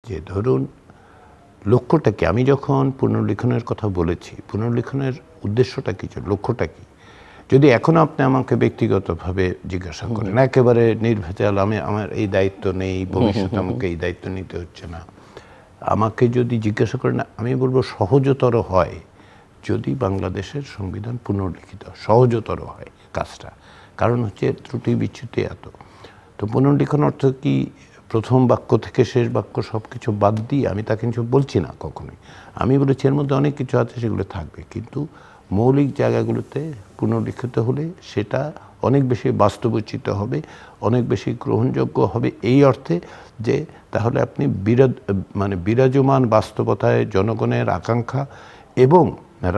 যে ধরুন লক্ষ্যটা কি, আমি যখন পুনর্লিখনের কথা বলেছি, পুনর্লিখনের উদ্দেশ্যটা কি, লক্ষ্যটা কি, যদি এখন আপনি আমাকে ব্যক্তিগতভাবে জিজ্ঞাসা করেন একেবারে নির্ভেজাল, আমার এই দায়িত্ব নেই, ভবিষ্যতে আমাকে এই দায়িত্ব নিতে হচ্ছে না, আমাকে যদি জিজ্ঞাসা করেন, আমি বলবো সহজতর হয় যদি বাংলাদেশের সংবিধান পুনর্লিখিত, সহজতর হয় কাজটা। কারণ হচ্ছে ত্রুটি বিচ্যুতি এত। তো পুনর্লিখন অর্থ কি প্রথম বাক্য থেকে শেষ বাক্য সব কিছু বাদ দিয়ে, আমি তা কিছু বলছি না কখনোই। আমি বলেছি এর মধ্যে অনেক কিছু আছে, সেগুলো থাকবে, কিন্তু মৌলিক জায়গাগুলোতে পুনর্লিখিত হলে সেটা অনেক বেশি বাস্তবোচিত হবে, অনেক বেশি গ্রহণযোগ্য হবে, এই অর্থে যে তাহলে আপনি বিরাজমান বাস্তবতায় জনগণের আকাঙ্ক্ষা এবং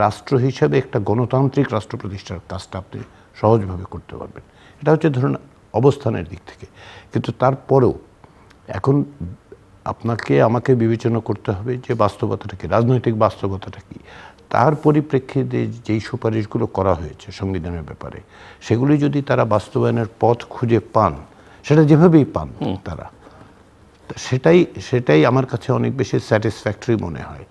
রাষ্ট্র হিসাবে একটা গণতান্ত্রিক রাষ্ট্র প্রতিষ্ঠার কাজটা আপনি সহজভাবে করতে পারবেন। এটা হচ্ছে ধরুন অবস্থানের দিক থেকে। কিন্তু তারপরেও এখন আপনাকে আমাকে বিবেচনা করতে হবে যে বাস্তবতাটা কি, রাজনৈতিক বাস্তবতাটা কি। তার পরিপ্রেক্ষিতে যেই সুপারিশগুলো করা হয়েছে সংবিধানের ব্যাপারে, সেগুলি যদি তারা বাস্তবায়নের পথ খুঁজে পান, সেটা যেভাবেই পান তারা, সেটাই আমার কাছে অনেক বেশি স্যাটিসফ্যাক্টরি মনে হয়,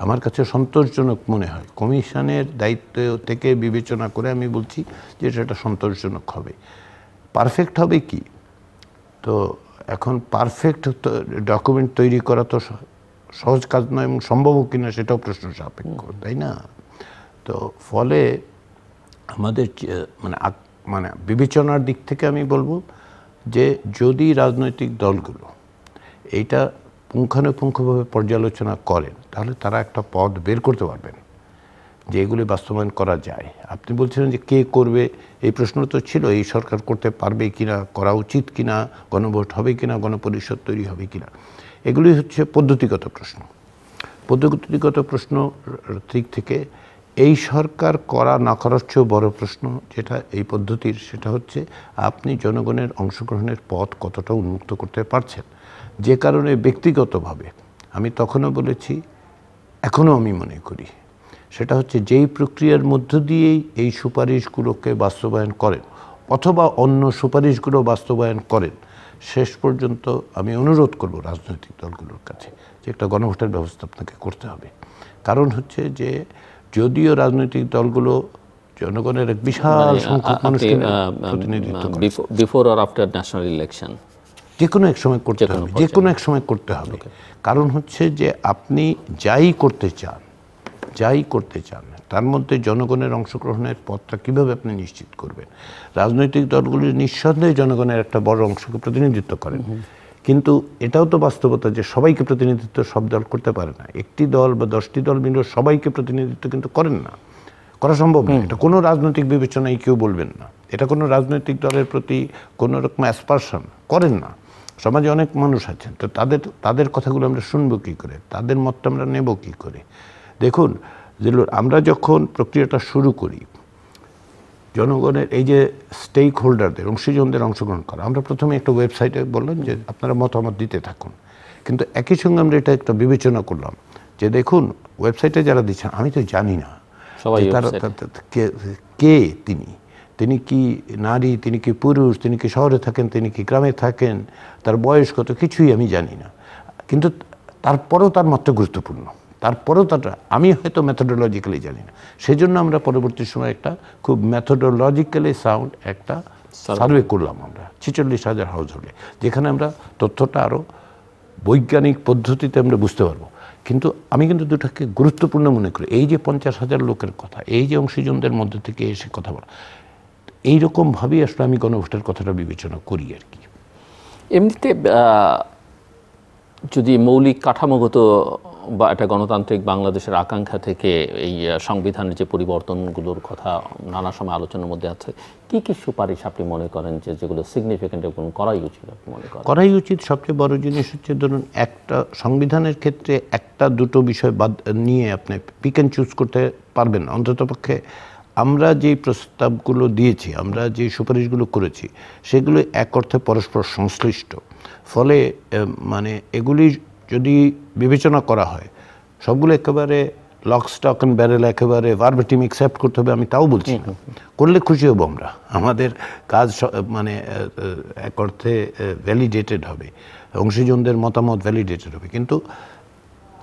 আমার কাছে সন্তোষজনক মনে হয়। কমিশনের দায়িত্ব থেকে বিবেচনা করে আমি বলছি যে সেটা সন্তোষজনক হবে। পারফেক্ট হবে কি, তো এখন পারফেক্ট ডকুমেন্ট তৈরি করা তো সহজ কাজ নয়, এবং সম্ভব কিনা সেটাও প্রশ্ন সাপেক্ষ, তাই না? তো ফলে আমাদের বিবেচনার দিক থেকে আমি বলবো যে যদি রাজনৈতিক দলগুলো এইটা পুঙ্খানুপুঙ্খভাবে পর্যালোচনা করেন, তাহলে তারা একটা পথ বের করতে পারবেন যে এগুলি বাস্তবায়ন করা যায়। আপনি বলছিলেন যে কে করবে, এই প্রশ্ন তো ছিল, এই সরকার করতে পারবে কিনা, করা উচিত কিনা, গণভোট হবে কিনা, গণপরিষদ তৈরি হবে কিনা, এগুলি হচ্ছে পদ্ধতিগত প্রশ্ন। পদ্ধতিগত প্রশ্ন দিক থেকে এই সরকার করা না করার চেয়েও বড় প্রশ্ন যেটা এই পদ্ধতির, সেটা হচ্ছে আপনি জনগণের অংশগ্রহণের পথ কতটা উন্মুক্ত করতে পারছেন। যে কারণে ব্যক্তিগতভাবে আমি তখনও বলেছি, এখনও আমি মনে করি, সেটা হচ্ছে যেই প্রক্রিয়ার মধ্য দিয়েই এই সুপারিশগুলোকে বাস্তবায়ন করেন অথবা অন্য সুপারিশগুলো বাস্তবায়ন করেন, শেষ পর্যন্ত আমি অনুরোধ করব রাজনৈতিক দলগুলোর কাছে যে একটা গণভোটের ব্যবস্থা আপনাকে করতে হবে। কারণ হচ্ছে যে যদিও রাজনৈতিক দলগুলো জনগণের এক বিশাল সংখ্যক মানুষকে প্রতিনিধিত্ব করে, before or after national election যে কোনো এক সময় করতে হবে, যে কোনো এক সময় করতে হবে। কারণ হচ্ছে যে আপনি যাই করতে চান তার মধ্যে জনগণের অংশগ্রহণের পথটা কীভাবে আপনি নিশ্চিত করবেন। রাজনৈতিক দলগুলি নিঃসন্দেহে জনগণের একটা বড় অংশকে প্রতিনিধিত্ব করেন, কিন্তু এটাও তো বাস্তবতা যে সবাইকে প্রতিনিধিত্ব সব দল করতে পারে না। একটি দল বা 10টি দল মিলে সবাইকে প্রতিনিধিত্ব কিন্তু করেন না, করা সম্ভব না। এটা কোনো রাজনৈতিক বিবেচনায় কেউ বলবেন না, এটা কোনো রাজনৈতিক দলের প্রতি কোনো রকম অ্যাসপারশন করেন না। সমাজে অনেক মানুষ আছেন, তো তাদের কথাগুলো আমরা শুনবো কী করে, তাদের মতটা আমরা নেব কী করে। দেখুন, আমরা যখন প্রক্রিয়াটা শুরু করি, জনগণের এই যে স্টেক হোল্ডারদের, অংশীজনদের অংশগ্রহণ করা, আমরা প্রথমে একটা ওয়েবসাইটে বললাম যে আপনারা মতামত দিতে থাকুন, কিন্তু একই সঙ্গে আমরা এটা একটা বিবেচনা করলাম যে দেখুন ওয়েবসাইটে যারা দিচ্ছেন আমি তো জানি না কে তিনি কি নারী, তিনি কি পুরুষ, তিনি কি শহরে থাকেন, তিনি কি গ্রামে থাকেন, তার বয়স কত, কিছুই আমি জানি না। কিন্তু তারপরেও তার মতটা গুরুত্বপূর্ণ, তারপরেও আমি হয়তো মেথোডোলজিক্যালি জানি না। সেই জন্য আমরা পরবর্তী সময় একটা খুব মেথোডোলজিক্যালি সাউন্ড একটা সার্ভে করলাম আমরা 46,000 হাউস হোল্ডে, যেখানে আমরা তথ্যটা আরও বৈজ্ঞানিক পদ্ধতিতে আমরা বুঝতে পারবো। কিন্তু আমি কিন্তু দুটাকে গুরুত্বপূর্ণ মনে করি। এই যে 50,000 লোকের কথা, এই যে অংশীজনদের মধ্যে থেকে এসে কথা বলা, এইরকমভাবেই আসলে আমি গণভোটের কথাটা বিবেচনা করি আর কি। এমনিতে যদি মৌলিক কাঠামোগত বা একটা গণতান্ত্রিক বাংলাদেশের আকাঙ্ক্ষা থেকে এই সংবিধানের যে পরিবর্তনগুলোর কথা নানা সময় আলোচনার মধ্যে আছে, কি কি সুপারিশ আপনি মনে করেন যে যেগুলো সিগনিফিকেন্ট এবং করাই উচিত আপনি মনে করেন? করাই উচিত। সবচেয়ে বড় জিনিস হচ্ছে ধরুন একটা সংবিধানের ক্ষেত্রে একটা দুটো বিষয় বাদ নিয়ে আপনি পিক অ্যান্ড চুজ করতে পারবেন না। অন্ততপক্ষে আমরা যে প্রস্তাবগুলো দিয়েছি, আমরা যে সুপারিশগুলো করেছি, সেগুলো এক অর্থে পরস্পর সংশ্লিষ্ট। ফলে এগুলি যদি বিবেচনা করা হয়, সবগুলো একেবারে লক স্টক অ্যান্ড ব্যারেল একেবারে ভার্বাটিম অ্যাকসেপ্ট করতে হবে আমি তাও বলছি না, করলে খুশি হব আমরা, আমাদের কাজ মানে এক অর্থে ভ্যালিডেটেড হবে, অংশীজনদের মতামত ভ্যালিডেটেড হবে, কিন্তু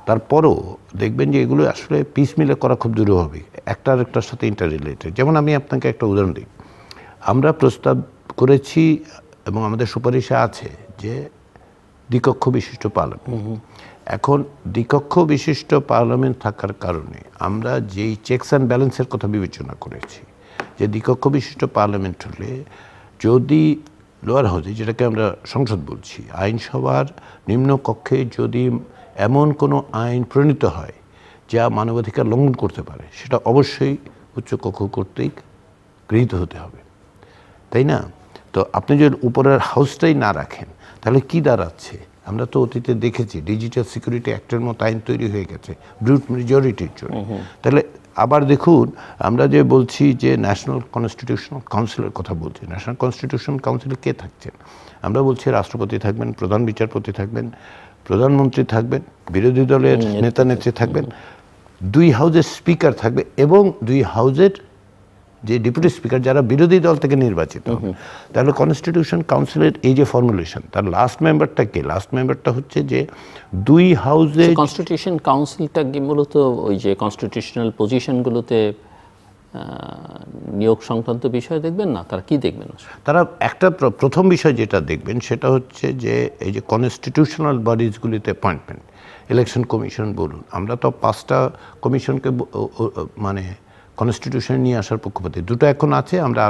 তারপরও দেখবেন যে এগুলো আসলে পিস মিলে করা খুব দূর হবে, একটা আরেকটার সাথে ইন্টার রিলেটেড। যেমন আমি আপনাকে একটা উদাহরণ দিই, আমরা প্রস্তাব করেছি এবং আমাদের সুপারিশে আছে যে দ্বিকক্ষ বিশিষ্ট পার্লামেন্ট। এখন দ্বিকক্ষ বিশিষ্ট পার্লামেন্ট থাকার কারণে আমরা যেই চেকস অ্যান্ড ব্যালেন্সের কথা বিবেচনা করেছি, যে দ্বিকক্ষ বিশিষ্ট পার্লামেন্ট হলে যদি লোয়ার হাউসে, যেটাকে আমরা সংসদ বলছি, আইনসভার নিম্নকক্ষে যদি এমন কোনো আইন প্রণীত হয় যা মানবাধিকার লঙ্ঘন করতে পারে, সেটা অবশ্যই উচ্চকক্ষ কর্তৃক গৃহীত হতে হবে, তাই না? তো আপনি যদি উপরের হাউসটাই না রাখেন তাহলে কি দাঁড়াচ্ছে? আমরা তো অতীতে দেখেছি ডিজিটাল সিকিউরিটি অ্যাক্টের মতো আইন তৈরি হয়ে গেছে ব্রুট মেজরিটির জন্য। তাহলে আবার দেখুন, আমরা যে বলছি যে ন্যাশনাল কনস্টিটিউশনাল কাউন্সিলের কথা বলছি, ন্যাশনাল কনস্টিটিউশনাল কাউন্সিলে কে থাকছেন? আমরা বলছি রাষ্ট্রপতি থাকবেন, প্রধান বিচারপতি থাকবেন, প্রধানমন্ত্রী থাকবেন, বিরোধী দলের নেতা নেত্রী থাকবেন, 2 হাউসের স্পিকার থাকবে এবং 2 হাউসের যে ডেপুটি স্পিকার যারা বিরোধী দল থেকে নির্বাচিত হবে। তাহলে কনস্টিটিউশন কাউন্সিলের এই যে ফর্মুলেশন, তার লাস্ট মেম্বারটা কে? লাস্ট মেম্বারটা হচ্ছে যে 2 হাউসে কনস্টিটিউশন কাউন্সিলটা কি মূলত ওই যে কনস্টিটিউশনাল পজিশনগুলোতে নিয়োগ সংক্রান্ত বিষয় দেখবেন না, তারা কি দেখবেন? তারা একটা প্রথম বিষয় যেটা দেখবেন সেটা হচ্ছে যে এই যে কনস্টিটিউশনাল বডিজগুলিতে অ্যাপয়েন্টমেন্ট, ইলেকশন কমিশন বলুন, আমরা তো 5টা কমিশনকে মানে কনস্টিটিউশনে নিয়ে আসার পক্ষপাতী, 2টা এখন আছে, আমরা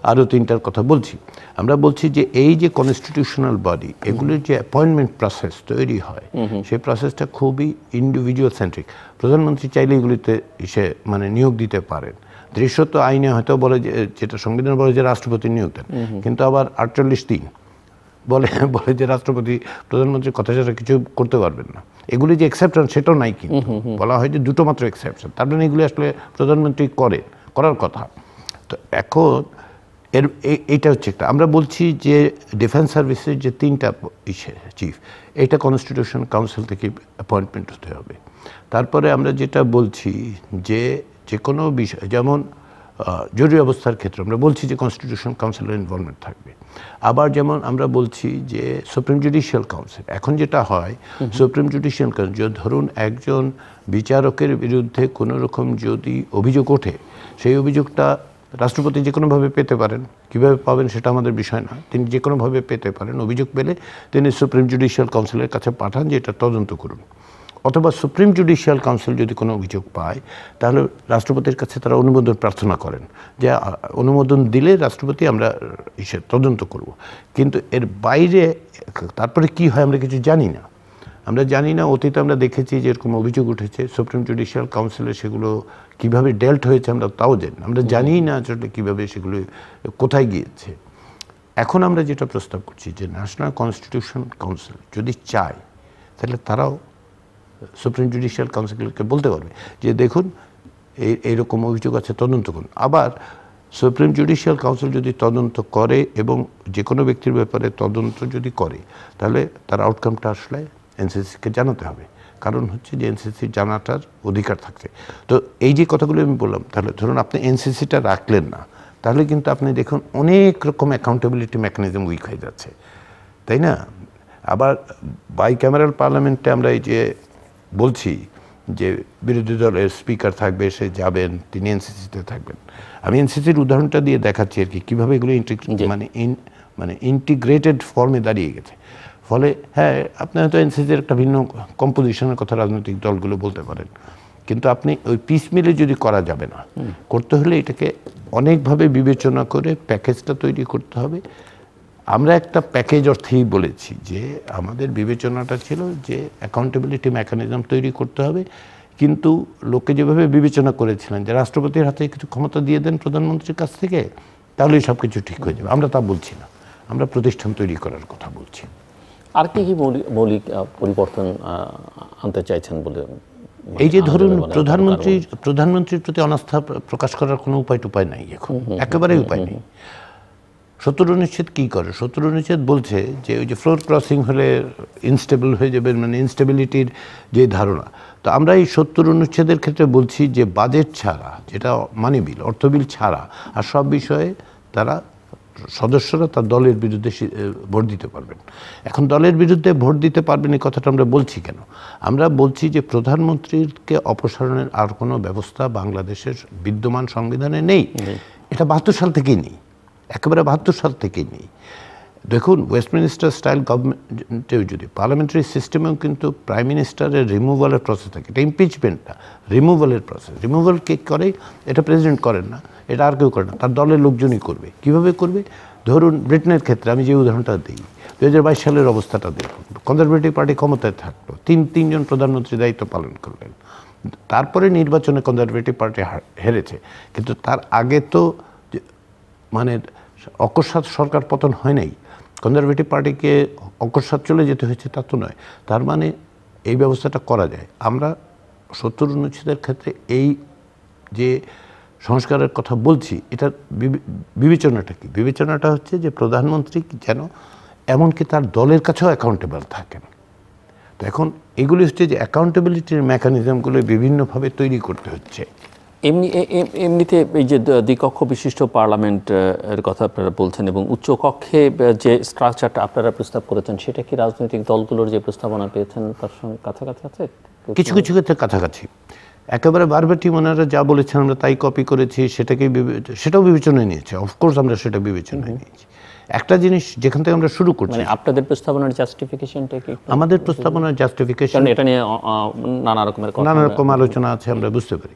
আরও 3টার কথা বলছি। আমরা বলছি যে এই যে কনস্টিটিউশনাল বডি, এগুলির যে অ্যাপয়েন্টমেন্ট প্রসেস তৈরি হয়, সেই প্রসেসটা খুবই ইন্ডিভিজুয়াল সেন্ট্রিক। প্রধানমন্ত্রী চাইলে এগুলিতে মানে নিয়োগ দিতে পারেন। দৃশ্যত আইনে হয়তো বলে যে, যেটা সংবিধান বলে যে রাষ্ট্রপতি নিয়োগ দেন, কিন্তু আবার 48(3) বলে যে রাষ্ট্রপতি প্রধানমন্ত্রীর কথা ছাড়া কিছু করতে পারবেন না। এগুলি যে এক্সেপশন সেটাও নাই, কিন্তু বলা হয় যে 2টো মাত্র এক্সেপশন, তার মানে এগুলি আসলে প্রধানমন্ত্রী করার কথা। তো এখন এইটা হচ্ছে একটা। আমরা বলছি যে ডিফেন্স সার্ভিসের যে 3টা চিফ, এটা কনস্টিটিউশন কাউন্সিল থেকে অ্যাপয়েন্টমেন্ট হতে হবে। তারপরে আমরা যেটা বলছি যে যে কোনো বিষয়, যেমন জরুরি অবস্থার ক্ষেত্রে আমরা বলছি যে কনস্টিটিউশন কাউন্সিলের ইনভলভমেন্ট থাকবে। আবার যেমন আমরা বলছি যে সুপ্রিম জুডিশিয়াল কাউন্সিল, এখন যেটা হয় সুপ্রিম জুডিশিয়াল কাউন্সিল, ধরুন একজন বিচারকের বিরুদ্ধে কোনো রকম যদি অভিযোগ ওঠে, সেই অভিযোগটা রাষ্ট্রপতি যে কোনোভাবে পেতে পারেন, কীভাবে পাবেন সেটা আমাদের বিষয় না, তিনি যে কোনোভাবে পেতে পারেন। অভিযোগ পেলে তিনি সুপ্রিম জুডিশিয়াল কাউন্সিলের কাছে পাঠান যে এটা তদন্ত করুন, অথবা সুপ্রিম জুডিশিয়াল কাউন্সিল যদি কোনো অভিযোগ পায় তাহলে রাষ্ট্রপতির কাছে তারা অনুমোদন প্রার্থনা করেন, যে অনুমোদন দিলে রাষ্ট্রপতি আমরা তদন্ত করব। কিন্তু এর বাইরে তারপরে কি হয় আমরা কিছু জানি না। আমরা জানি না, অতীতে আমরা দেখেছি যে এরকম অভিযোগ উঠেছে, সুপ্রিম জুডিশিয়াল কাউন্সিলে সেগুলো কীভাবে ডেল্ট হয়েছে আমরা তাও জানি না, আমরা জানি না আসলে কীভাবে সেগুলো কোথায় গিয়েছে। এখন আমরা যেটা প্রস্তাব করছি যে ন্যাশনাল কনস্টিটিউশন কাউন্সিল যদি চায় তাহলে তারাও সুপ্রিম জুডিশিয়াল কাউন্সিলকে বলতে পারবে যে দেখুন এইরকম অভিযোগ আছে, তদন্ত করুন। আবার সুপ্রিম জুডিশিয়াল কাউন্সিল যদি তদন্ত করে এবং যে কোনো ব্যক্তির ব্যাপারে তদন্ত যদি করে, তাহলে তার আউটকামটা আসলে এনসিসিকে জানাতে হবে, কারণ হচ্ছে যে এনসিসি জানাটার অধিকার থাকছে। তো এই যে কথাগুলো আমি বললাম, তাহলে ধরুন আপনি এনসিসিটা রাখলেন না, তাহলে কিন্তু আপনি দেখুন অনেক রকম অ্যাকাউন্টেবিলিটি মেকানিজম উইক হয়ে যাচ্ছে, তাই না? আবার বাইক্যামেরাল পার্লামেন্টে আমরা এই যে বলছি যে বিরোধী দলের স্পিকার থাকবে, সে যাবেন, তিনি এনসিসিতে থাকবেন। আমি এনসিসির উদাহরণটা দিয়ে দেখাচ্ছি আর কি কীভাবে এগুলো মানে ইন্টিগ্রেটেড ফর্মে দাঁড়িয়ে গেছে। ফলে হ্যাঁ, আপনি হয়তো এনসিসির একটা ভিন্ন কম্পোজিশনের কথা রাজনৈতিক দলগুলো বলতে পারেন, কিন্তু আপনি ওই পিস মিলে যদি করা যাবে না, করতে হলে এটাকে অনেকভাবে বিবেচনা করে প্যাকেজটা তৈরি করতে হবে। আমরা একটা প্যাকেজ অর্থেই বলেছি যে আমাদের বিবেচনাটা ছিল যে অ্যাকাউন্টেবিলিটি মেকানিজম তৈরি করতে হবে, কিন্তু লোকে যেভাবে বিবেচনা করেছিলেন যে রাষ্ট্রপতির হাতে কিছু ক্ষমতা দিয়ে দেন প্রধানমন্ত্রীর কাছ থেকে, তাহলেই সব কিছু ঠিক হয়ে যাবে। আমরা তা বলছি না, আমরা প্রতিষ্ঠান তৈরি করার কথা বলছি। আর কি কি মৌলিক পরিবর্তন আনতে চাইছেন বলে? এই যে ধরুন প্রধানমন্ত্রীর প্রতি অনাস্থা প্রকাশ করার কোনো উপায় নাই এখন, একেবারেই উপায় নেই। 70 অনুচ্ছেদ কী করে? 70 অনুচ্ছেদ বলছে যে ওই যে ফ্লোর ক্রসিং হলে ইনস্টেবল হয়ে যাবে, মানে ইনস্টেবিলিটির যে ধারণা। তো আমরা এই 70 অনুচ্ছেদের ক্ষেত্রে বলছি যে বাজেট ছাড়া, যেটা মানি বিল, অর্থ বিল ছাড়া আর সব বিষয়ে তারা সদস্যরা তার দলের বিরুদ্ধে ভোট দিতে পারবেন। এখন দলের বিরুদ্ধে ভোট দিতে পারবেন এই কথাটা আমরা বলছি কেন? আমরা বলছি যে প্রধানমন্ত্রীকে অপসারণের আর কোনো ব্যবস্থা বাংলাদেশের বিদ্যমান সংবিধানে নেই। এটা 72 সাল থেকেই নেই, একেবারে 72 সাল থেকেই নেই। দেখুন, ওয়েস্টমিনিস্টার স্টাইল গভর্নমেন্টেও যদি পার্লামেন্টারি সিস্টেমেও কিন্তু প্রাইম মিনিস্টারের রিমুভালের প্রসেস থাকে। এটা ইমপিচমেন্ট না, রিমুভালের প্রসেস। রিমুভাল কে করে? এটা প্রেসিডেন্ট করেন না, এটা আর কেউ করে না, তার দলের লোকজনই করবে। কিভাবে করবে? ধরুন ব্রিটেনের ক্ষেত্রে আমি যে উদাহরণটা দিই, 2022 সালের অবস্থাটা দেখুন। কনজারভেটিভ পার্টি ক্ষমতায় থাকলো, তিনজন প্রধানমন্ত্রী দায়িত্ব পালন করলেন। তারপরে নির্বাচনে কনজারভেটিভ পার্টি হেরেছে, কিন্তু তার আগে তো মানে অকস্মাৎ সরকার পতন হয় নাই। কনজারভেটিভ পার্টিকে অকস্মাৎ চলে যেতে হয়েছে তা তো নয়। তার মানে এই ব্যবস্থাটা করা যায়। আমরা 70 অনুচ্ছেদের ক্ষেত্রে এই যে সংস্কারের কথা বলছি, এটার বিবেচনাটা কি? বিবেচনাটা হচ্ছে যে প্রধানমন্ত্রী যেন এমনকি তার দলের কাছেও অ্যাকাউন্টেবল থাকেন। তো এখন এগুলি হচ্ছে যে অ্যাকাউন্টেবিলিটির মেকানিজমগুলো বিভিন্নভাবে তৈরি করতে হচ্ছে। এমনিতে এই যে দ্বিকক্ষ বিশিষ্ট পার্লামেন্ট এর কথা আপনারা বলছেন এবং উচ্চকক্ষে যে স্ট্রাকচারটা আপনারা প্রস্তাব করেছেন, সেটা কি রাজনৈতিক দলগুলোর যে প্রস্তাবনা পেয়েছেন তার সঙ্গে কাছাকাছি আছে? কিছু কিছু ক্ষেত্রে কাছাকাছি। একেবারে বারবাটি ওনারা যা বলেছেন আমরা তাই কপি করেছি, সেটাও বিবেচনায় নিয়েছে। অফকোর্স আমরা সেটা বিবেচনায় নিয়েছি। একটা জিনিস যেখান থেকে আমরা শুরু করছি, আপনাদের প্রস্তাবনার জাস্টিফিকেশনটা কি? আমাদের প্রস্তাবনার জাস্টিফিকেশন, এটা নিয়ে নানা রকম আলোচনা আছে, আমরা বুঝতে পারি।